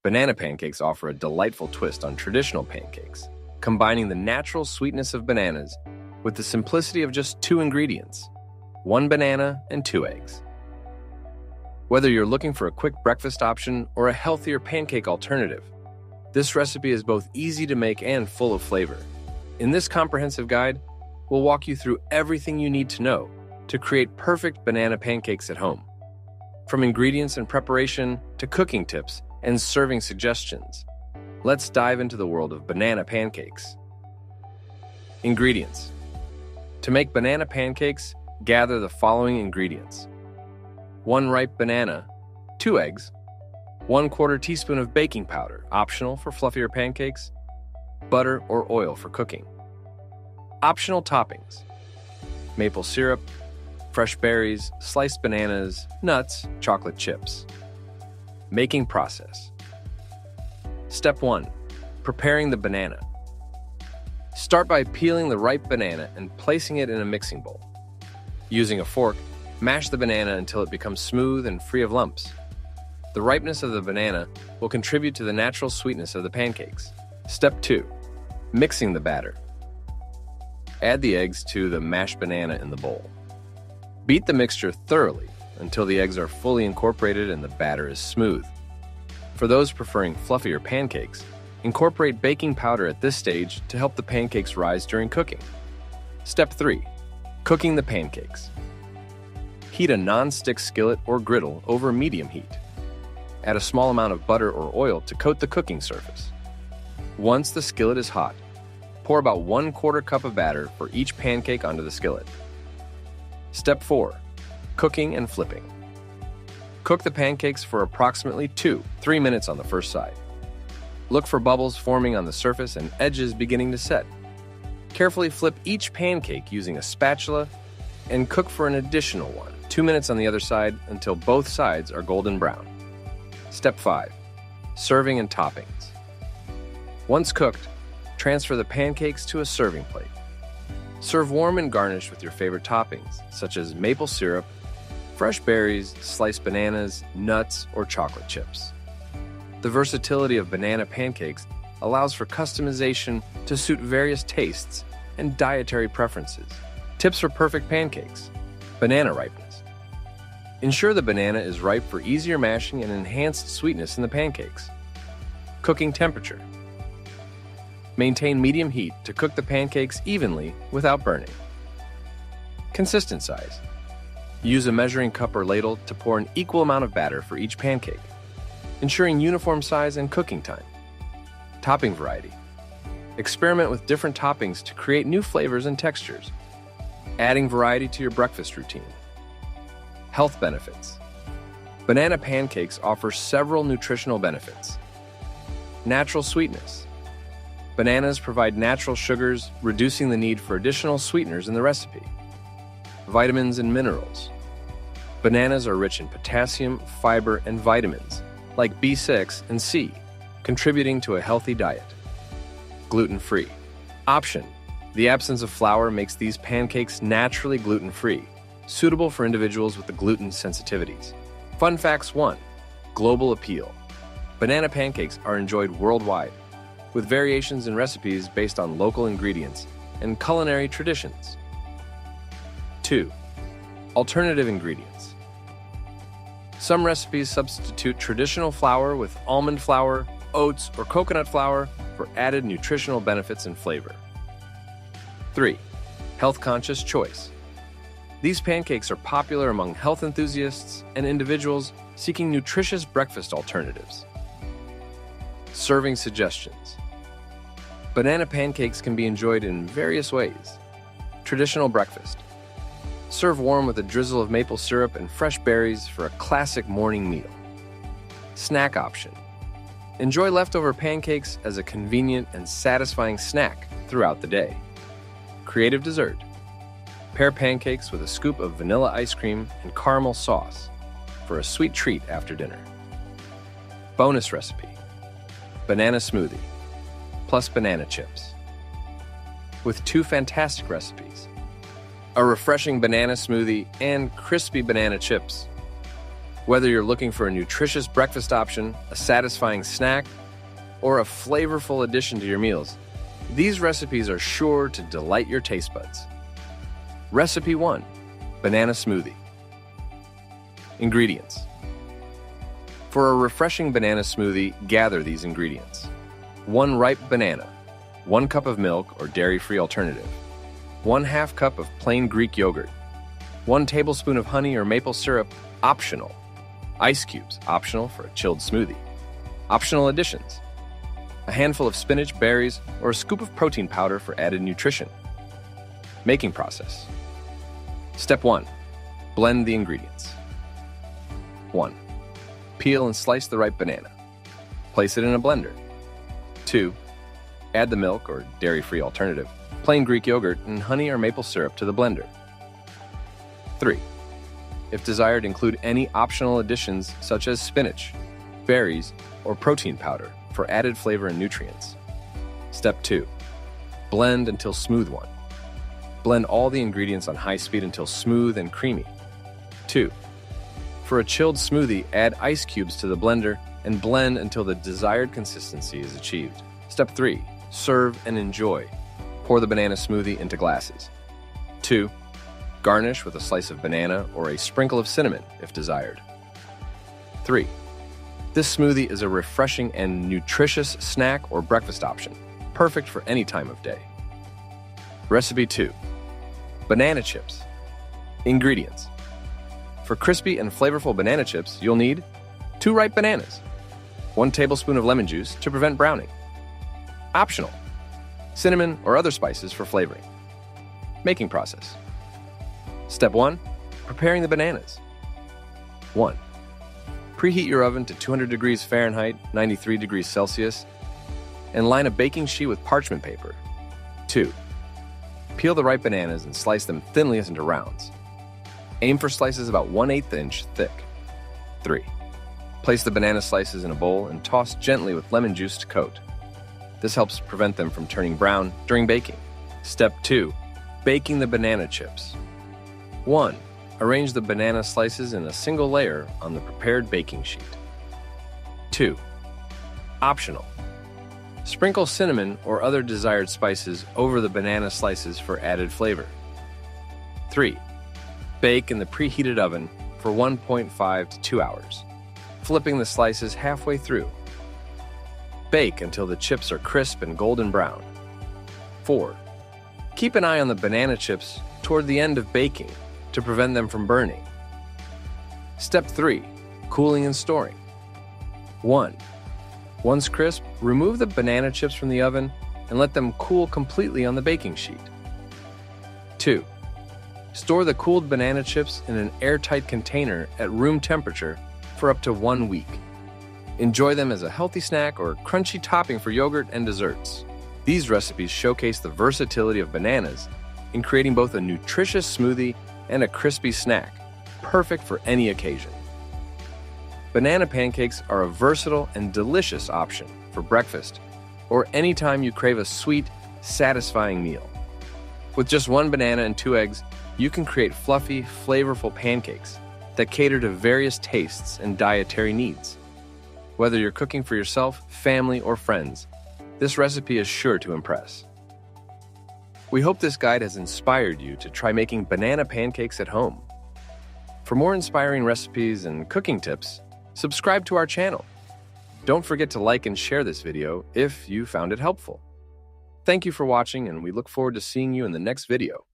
Banana pancakes offer a delightful twist on traditional pancakes, combining the natural sweetness of bananas with the simplicity of just 2 ingredients, 1 banana and 2 eggs. Whether you're looking for a quick breakfast option or a healthier pancake alternative, this recipe is both easy to make and full of flavor. In this comprehensive guide, we'll walk you through everything you need to know to create perfect banana pancakes at home. From ingredients and preparation to cooking tips and serving suggestions, let's dive into the world of banana pancakes. Ingredients. To make banana pancakes, gather the following ingredients: 1 ripe banana, 2 eggs, 1/4 teaspoon of baking powder, optional for fluffier pancakes, butter or oil for cooking. Optional toppings: maple syrup, fresh berries, sliced bananas, nuts, chocolate chips. Making process. Step 1. Preparing the banana. Start by peeling the ripe banana and placing it in a mixing bowl. Using a fork, mash the banana until it becomes smooth and free of lumps. The ripeness of the banana will contribute to the natural sweetness of the pancakes. Step 2. Mixing the batter. Add the eggs to the mashed banana in the bowl. Beat the mixture thoroughly until the eggs are fully incorporated and the batter is smooth. For those preferring fluffier pancakes, incorporate baking powder at this stage to help the pancakes rise during cooking. Step 3. Cooking the pancakes. Heat a non-stick skillet or griddle over medium heat. Add a small amount of butter or oil to coat the cooking surface. Once the skillet is hot, pour about 1/4 cup of batter for each pancake onto the skillet. Step 4. Cooking and flipping. Cook the pancakes for approximately 2-3 minutes on the first side. Look for bubbles forming on the surface and edges beginning to set. Carefully flip each pancake using a spatula and cook for an additional 2 minutes on the other side until both sides are golden brown. Step 5. Serving and toppings. Once cooked, transfer the pancakes to a serving plate. Serve warm and garnish with your favorite toppings, such as maple syrup, fresh berries, sliced bananas, nuts, or chocolate chips. The versatility of banana pancakes allows for customization to suit various tastes and dietary preferences. Tips for perfect pancakes. Banana ripeness. Ensure the banana is ripe for easier mashing and enhanced sweetness in the pancakes. Cooking temperature. Maintain medium heat to cook the pancakes evenly without burning. Consistent size. Use a measuring cup or ladle to pour an equal amount of batter for each pancake, ensuring uniform size and cooking time. Topping variety. Experiment with different toppings to create new flavors and textures, adding variety to your breakfast routine. Health benefits. Banana pancakes offer several nutritional benefits. Natural sweetness. Bananas provide natural sugars, reducing the need for additional sweeteners in the recipe. Vitamins and minerals. Bananas are rich in potassium, fiber, and vitamins, like B6 and C, contributing to a healthy diet. Gluten-free. Option. The absence of flour makes these pancakes naturally gluten-free, suitable for individuals with the gluten sensitivities. Fun facts 1. Global appeal. Banana pancakes are enjoyed worldwide, with variations in recipes based on local ingredients and culinary traditions. 2. Alternative ingredients. Some recipes substitute traditional flour with almond flour, oats, or coconut flour for added nutritional benefits and flavor. 3. Health-conscious choice. These pancakes are popular among health enthusiasts and individuals seeking nutritious breakfast alternatives. Serving suggestions. Banana pancakes can be enjoyed in various ways. Traditional breakfast. Serve warm with a drizzle of maple syrup and fresh berries for a classic morning meal. Snack option. Enjoy leftover pancakes as a convenient and satisfying snack throughout the day. Creative dessert. Pair pancakes with a scoop of vanilla ice cream and caramel sauce for a sweet treat after dinner. Bonus recipe. Banana smoothie plus banana chips. With 2 fantastic recipes. A refreshing banana smoothie and crispy banana chips. Whether you're looking for a nutritious breakfast option, a satisfying snack, or a flavorful addition to your meals, these recipes are sure to delight your taste buds. Recipe 1. Banana Smoothie. Ingredients. For a refreshing banana smoothie, gather these ingredients. 1 ripe banana, 1 cup of milk or dairy-free alternative, 1/2 cup of plain Greek yogurt, 1 tablespoon of honey or maple syrup, optional, ice cubes, optional for a chilled smoothie. Optional additions: a handful of spinach, berries, or a scoop of protein powder for added nutrition. Making process. Step 1. Blend the ingredients. 1. Peel and slice the ripe banana. Place it in a blender. 2. Add the milk or dairy-free alternative, plain Greek yogurt, and honey or maple syrup to the blender. 3. If desired, include any optional additions such as spinach, berries, or protein powder for added flavor and nutrients. Step 2. Blend until smooth. 1. Blend all the ingredients on high speed until smooth and creamy. 2. For a chilled smoothie, add ice cubes to the blender and blend until the desired consistency is achieved. Step 3. Serve and enjoy. Pour the banana smoothie into glasses. 2. Garnish with a slice of banana or a sprinkle of cinnamon if desired. 3. This smoothie is a refreshing and nutritious snack or breakfast option, perfect for any time of day. Recipe 2. Banana chips. Ingredients. For crispy and flavorful banana chips, you'll need 2 ripe bananas, 1 tablespoon of lemon juice to prevent browning. Optional: cinnamon or other spices for flavoring. Making process. Step 1. Preparing the bananas. 1. Preheat your oven to 200 degrees Fahrenheit, 93 degrees Celsius, and line a baking sheet with parchment paper. 2. Peel the ripe bananas and slice them thinly into rounds. Aim for slices about 1/8 inch thick. 3. Place the banana slices in a bowl and toss gently with lemon juice to coat. This helps prevent them from turning brown during baking. Step 2. Baking the banana chips. 1. Arrange the banana slices in a single layer on the prepared baking sheet. 2. Optional: sprinkle cinnamon or other desired spices over the banana slices for added flavor. 3. Bake in the preheated oven for 1.5 to 2 hours, flipping the slices halfway through. Bake until the chips are crisp and golden brown. 4. Keep an eye on the banana chips toward the end of baking to prevent them from burning. Step 3. Cooling and storing. 1. Once crisp, remove the banana chips from the oven and let them cool completely on the baking sheet. 2. Store the cooled banana chips in an airtight container at room temperature for up to 1 week. Enjoy them as a healthy snack or crunchy topping for yogurt and desserts. These recipes showcase the versatility of bananas in creating both a nutritious smoothie and a crispy snack, perfect for any occasion. Banana pancakes are a versatile and delicious option for breakfast or anytime you crave a sweet, satisfying meal. With just 1 banana and 2 eggs, you can create fluffy, flavorful pancakes that cater to various tastes and dietary needs. Whether you're cooking for yourself, family, or friends, this recipe is sure to impress. We hope this guide has inspired you to try making banana pancakes at home. For more inspiring recipes and cooking tips, subscribe to our channel. Don't forget to like and share this video if you found it helpful. Thank you for watching, and we look forward to seeing you in the next video.